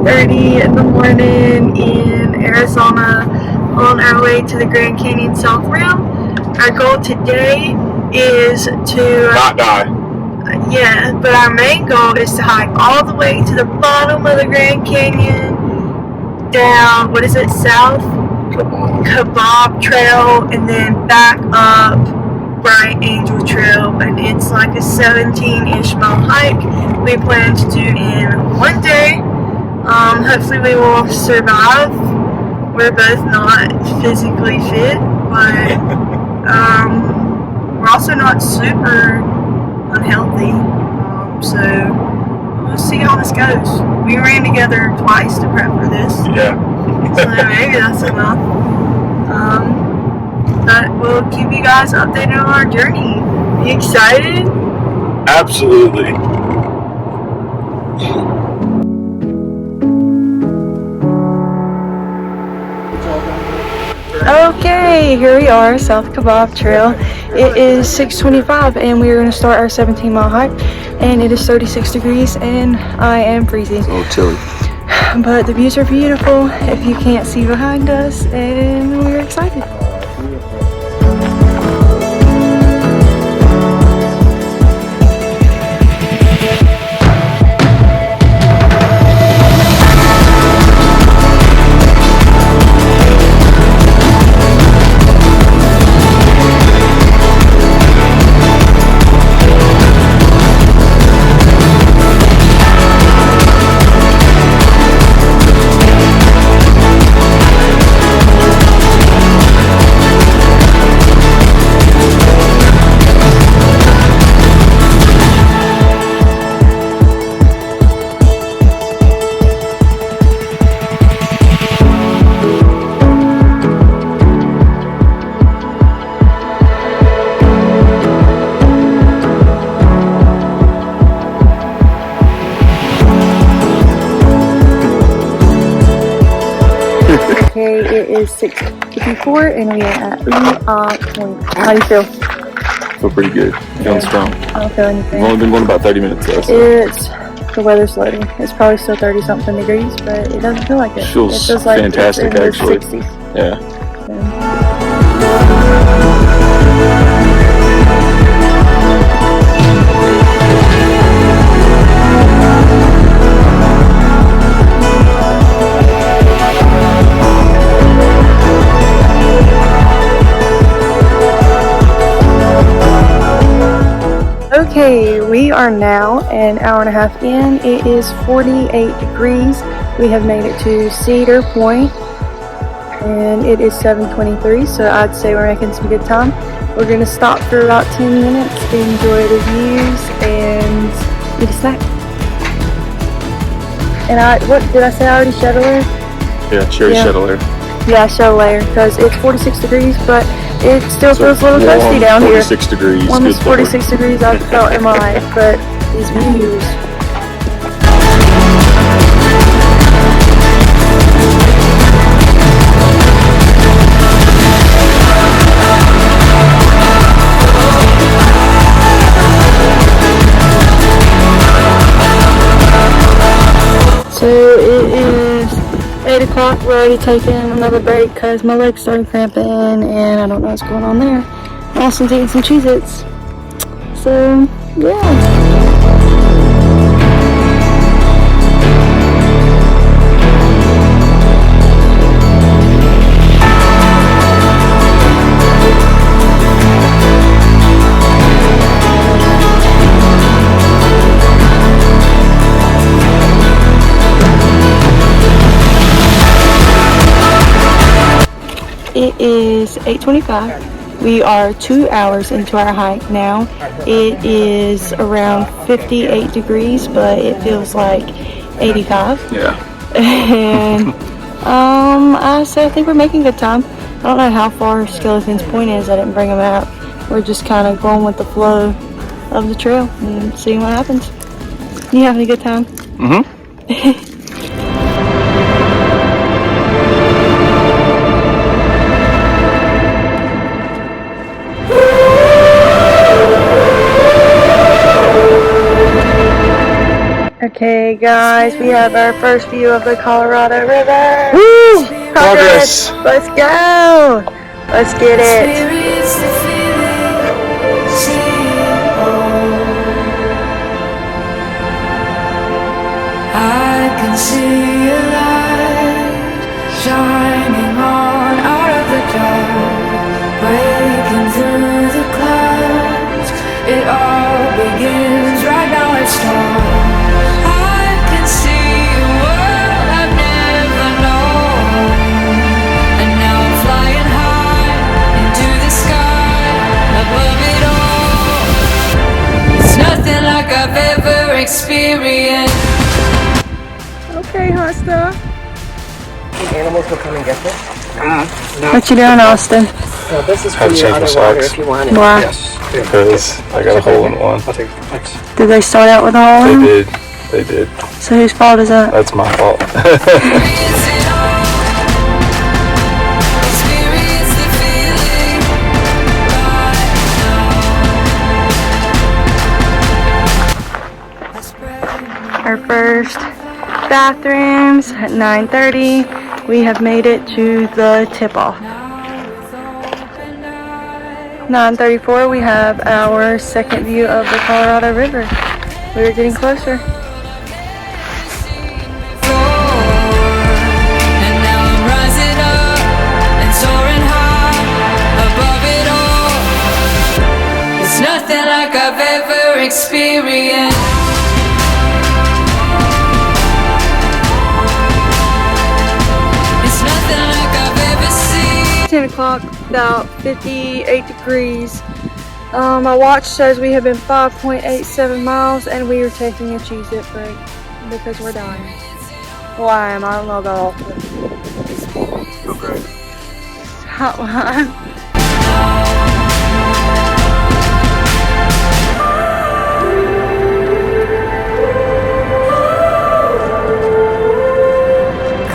6:30 in the morning in Arizona on our way to the Grand Canyon South Rim. Our goal today is to not die. Yeah, but our main goal is to hike all the way to the bottom of the Grand Canyon, down, what is it, South Kaibab Trail, and then back up Bright Angel Trail. And it's like a 17-ish mile hike we plan to do in one day. Hopefully we will survive. We're both not physically fit, but we're also not super unhealthy, so we'll see how this goes. We ran together twice to prep for this. Yeah. So maybe that's enough. But we'll keep you guys updated on our journey. Are you excited? Absolutely. Okay, here we are, South Kaibab Trail. It is 6:25 and we are going to start our 17-mile hike, and it is 36 degrees and I am freezing. It's a little chilly. But the views are beautiful if you can't see behind us, and we're excited. Okay, it is 6:54 and we are at Point. How do you feel? I feel pretty good. Feeling strong. I don't feel anything. We've only been going about 30 minutes though. So. The weather's loading. It's probably still 30-something degrees, but it doesn't feel like it. It feels like fantastic it's in actually. The 60s. Yeah. Okay, we are now an hour and a half in. It is 48 degrees. We have made it to Cedar Point, and it is 7:23, so I'd say we're making some good time. We're going to stop for about 10 minutes, enjoy the views, and eat a snack. And what did I say? I already shed a layer? Yeah, cherry shed a layer. Yeah, I shed a layer because it's 46 degrees, but it still feels a little toasty down here. 46 degrees. Almost 46 degrees I've felt in my life, but these views. So it is 8 o'clock. We're already taking another break because my legs started cramping and I don't know what's going on there. Austin's eating some Cheez-Its. So, yeah. It is 8:25. We are 2 hours into our hike now. It is around 58 degrees, but it feels like 85. Yeah. And I think we're making good time. I don't know how far Skeleton's Point is. I didn't bring him out. We're just kind of going with the flow of the trail and seeing what happens. You having a good time? Mm-hmm. Okay, guys, we have our first view of the Colorado River. Woo! Progress. Let's go. Let's get it. I can see a light shining on out of the dark, breaking through the clouds. It all begins right now. It starts. I can see a world I've never known, and now I'm flying high into the sky above it all. It's nothing like I've ever experienced. Okay, hot stuff. Animals will come and get this. What you doing, Austin? No, this is for Have to your change my underwater socks. if you want it. Why? Yes. Because I got a hole in one. I'll take it. Thanks. Did they start out with a hole They in? did. They did. So whose fault is that? That's my fault. Our first bathrooms at 9:30. We have made it to the tip-off. 9:34. We have our second view of the Colorado River. We are getting closer. And now I'm rising up and soaring high above it all. It's nothing like I've ever experienced. It's nothing like I've ever seen. 10 o'clock, about 58 degrees. My watch says we have been 5.87 miles and we are taking a Cheez-It break because we're dying. Why am I? I don't know about all of it. Okay. Hot one.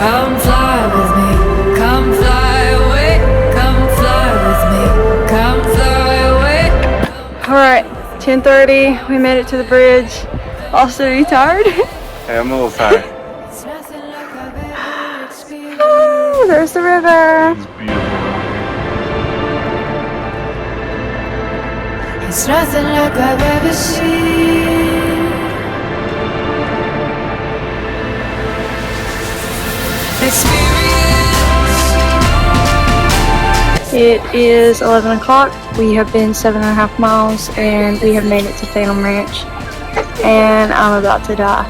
Come fly with me, come fly away, come fly with me, come fly away. Alright, 10:30. We made it to the bridge. Also, are you tired? Hey, I'm a little tired. It's nothing like I've ever experienced. Oh, there's the river. It's beautiful. It's nothing like I've ever seen. It is 11 o'clock. We have been 7.5 miles and we have made it to Phantom Ranch. And I'm about to die.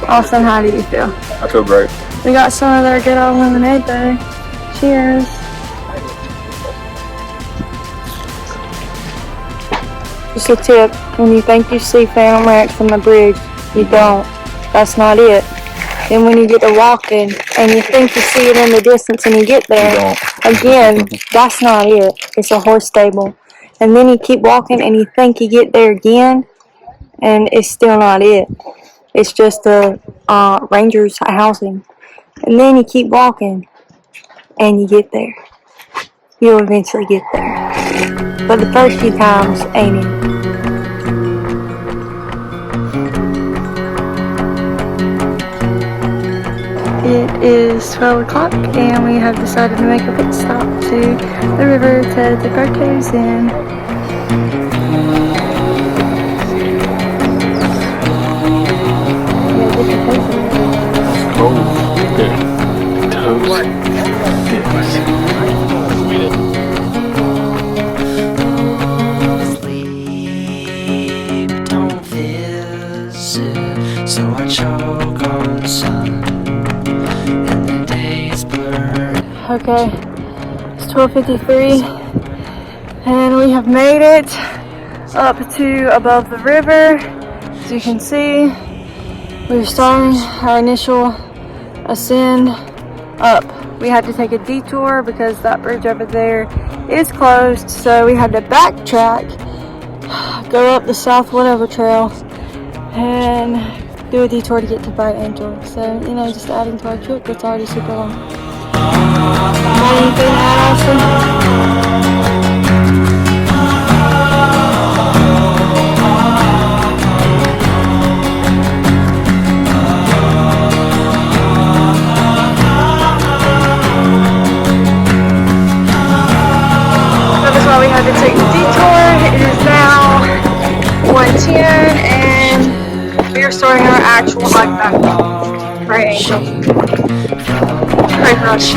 Austin, how do you feel? I feel great. We got some of their good old lemonade though. Cheers. Just a tip, when you think you see Phantom Ranch from the bridge, you don't. That's not it. Then when you get to walking and you think you see it in the distance and you get there, again, that's not it. It's a horse stable. And then you keep walking and you think you get there again and it's still not it. It's just the ranger's housing. And then you keep walking and you get there. You'll eventually get there. But the first few times ain't it. It is 12 o'clock and we have decided to make a pit stop to the river to dip our toes in. Oh, yeah. Toes. Sleep don't visit, so I choke on sun, and the days blur. Okay, it's 12:53 and we have made it up to above the river. As you can see, we're starting our initial ascend up. We had to take a detour because that bridge over there is closed, so we had to backtrack, go up the South Whatever Trail, and do a detour to get to Bright Angel. So, you know, just adding to our trip that's already super long. How do you feel now, Austin? starting our actual hike back up. Right, Angel. Right, Rush.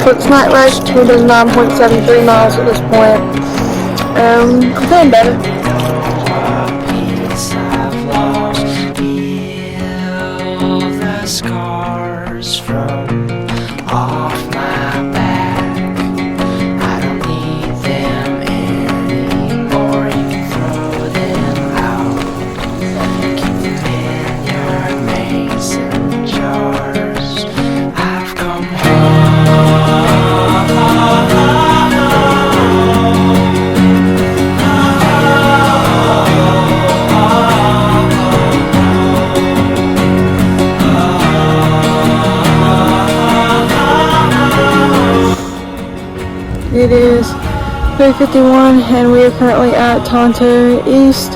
Looks like Rush did 9.73 miles at this point. I'm feeling better. Scars from off my back. I don't need them anymore. You can throw them out. Keep them in your mason jars. I've come It is 3:51 and we are currently at Tonto East.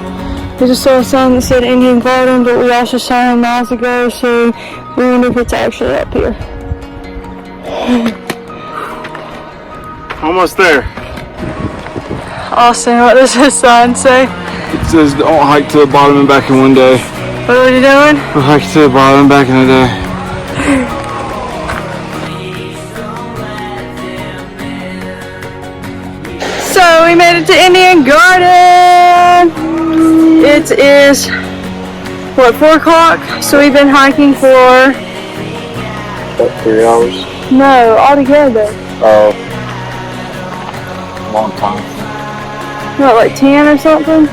We just saw a sign that said Indian Garden, but we also saw it miles ago, so we wonder if it's actually up here. Almost there. Austin, what does this sign say? It says don't hike to the bottom and back in one day. What are we doing? We'll hike to the bottom and back in a day. So we made it to Indian Garden. It is, what, 4 o'clock? So we've been hiking for... About 3 hours? No, altogether. Oh. Long time. What, like 10 or something?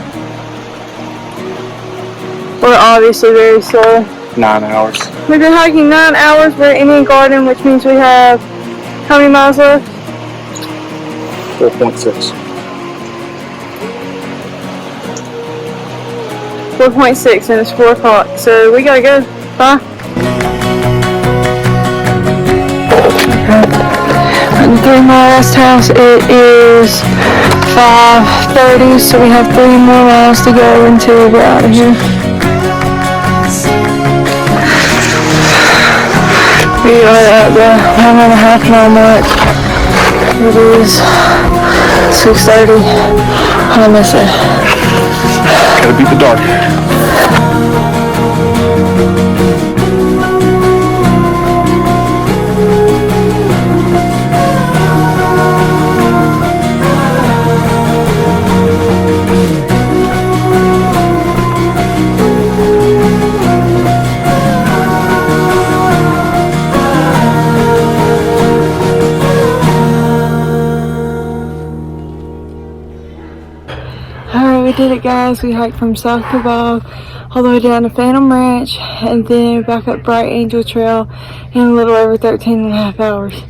We're obviously very slow. 9 hours. We've been hiking 9 hours. We're at Indian Garden, which means we have how many miles left? 4.6. 4.6 and it's 4 o'clock. So we gotta go. Bye. At the 3 Mile Rest House, it is 5:30, so we have 3 more miles to go until we're out of here. We are at the 1.5 mile mark. It is 6:30. I miss it. Gotta beat the dark. Alright, we did it, guys. We hiked from South Kaibab all the way down to Phantom Ranch and then back up Bright Angel Trail in a little over 13.5 hours.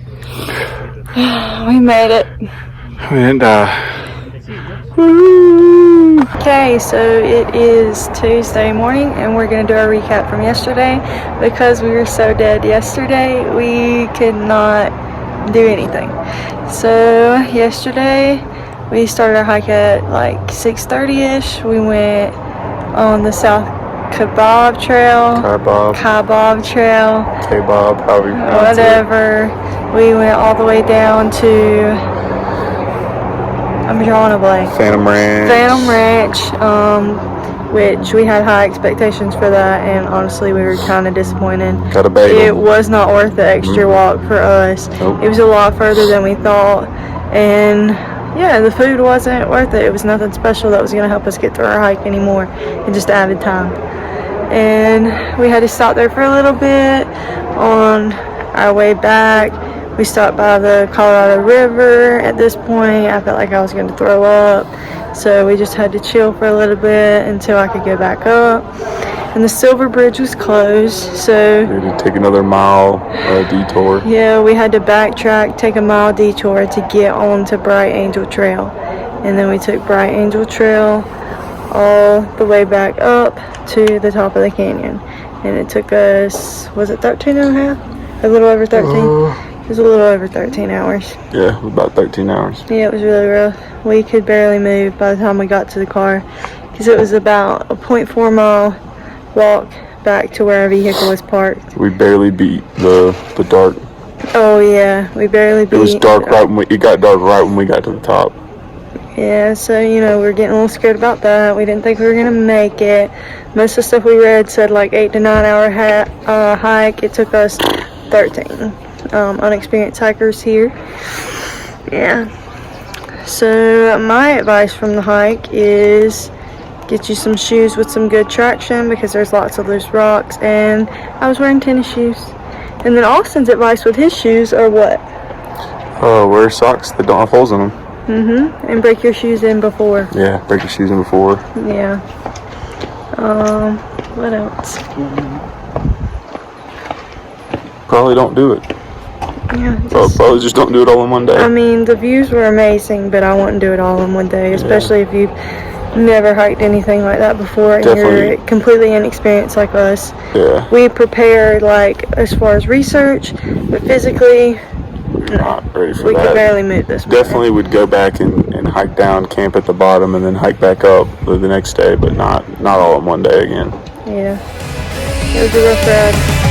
We made it. We didn't die. Woo! Okay, so it is Tuesday morning and we're going to do our recap from yesterday. Because we were so dead yesterday, we could not do anything. So yesterday we started our hike at like 6:30ish. We went on the South Kaibab Trail. Kaibab Trail. Kaibab, however you pronounce Whatever. We went all the way down to, I'm drawing a blank. Phantom Ranch. Which we had high expectations for that, and honestly we were kind of disappointed. Got a bagel. It was not worth the extra walk for us. Nope. It was a lot further than we thought, and yeah, the food wasn't worth it. It was nothing special that was going to help us get through our hike anymore. It just added time. And we had to stop there for a little bit. On our way back, we stopped by the Colorado River. At this point, I felt like I was going to throw up. So we just had to chill for a little bit until I could go back up. And the Silver Bridge was closed, so We had to take another mile detour. yeah, we had to backtrack, take a mile detour to get onto Bright Angel Trail. And then we took Bright Angel Trail all the way back up to the top of the canyon. And it took us, was it 13 and a half? A little over 13? It was a little over 13 hours. Yeah, about 13 hours. Yeah, it was really rough. We could barely move by the time we got to the car because it was about a 0.4 mile walk back to where our vehicle was parked. We barely beat the dark. Oh yeah, we barely beat. It was dark right when it got dark right when we got to the top. Yeah, so, you know, we were getting a little scared about that. We didn't think we were going to make it. Most of the stuff we read said like 8 to 9 hour hike. It took us 13. Unexperienced hikers here. Yeah. So my advice from the hike is get you some shoes with some good traction because there's lots of loose rocks, and I was wearing tennis shoes. And then Austin's advice with his shoes are what? Wear socks that don't have holes in them. And break your shoes in before. Yeah, break your shoes in before. Yeah. What else? Probably don't do it. Yeah. Probably just don't do it all in one day. I mean, the views were amazing, but I wouldn't do it all in one day, especially if you've never hiked anything like that before and Definitely. you're completely inexperienced like us. Yeah. We prepared, like, as far as research, but physically, Not ready for we that. could barely move this morning. Definitely would go back and hike down, camp at the bottom, and then hike back up the next day, but not all in one day again. Yeah. It was a rough ride.